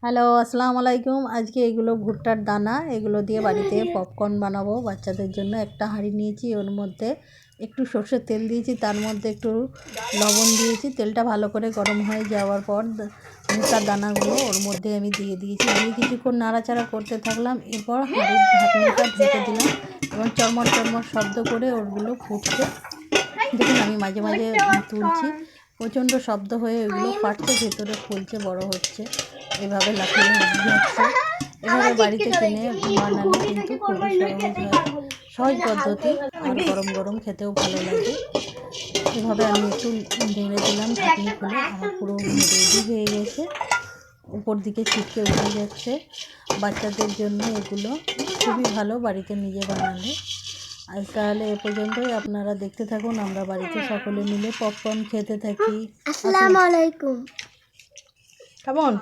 Hello, আসসালামু আলাইকুম। আজকে এগুলো ভুট্টার দানা, এগুলো দিয়ে বাড়িতে পপকর্ন বানাবো বাচ্চাদের জন্য। একটা হাঁড়ি নিয়েছি, ওর মধ্যে একটু সর্ষের তেল দিয়েছি, তার মধ্যে একটু লবণ দিয়েছি। তেলটা ভালো করে গরম হয়ে যাওয়ার পর ভুট্টার দানাগুলো ওর মধ্যে আমি দিয়ে দিয়েছি, দিয়ে কিছুক্ষণ নাড়াচাড়া করতে থাকলাম। এরপর হাঁড়ির ঢাকনিটা ঢেকে দিলাম এবং চরমর চরমর শব্দ করে ওগুলো ফুটছে। দেখুন আমি মাঝে মাঝে তুলছি, প্রচণ্ড শব্দ হয়ে ওইগুলো ফাটছে, ভেতরে ফুলছে, বড় হচ্ছে, এভাবে লাফিয়ে যাচ্ছে। এভাবে বাড়িতে কিনে বানালে কিন্তু খুবই সহজ হয়, সহজ পদ্ধতি, আর গরম গরম খেতেও ভালো লাগে। এভাবে আমি একটু নেড়ে দিলাম, ঢাকনি খুলে আমার পুরো রেডি হয়ে গেছে। উপর দিকে ছিটকে উঠে যাচ্ছে। বাচ্চাদের জন্য এগুলো খুবই ভালো বাড়িতে নিজে বানালে। আজ তাহলে এ পর্যন্তই, আপনারা দেখতে থাকুন, আমরা বাড়িতে সকলে মিলে পপকর্ন খেতে থাকি। আসসালামু আলাইকুম। কেমন?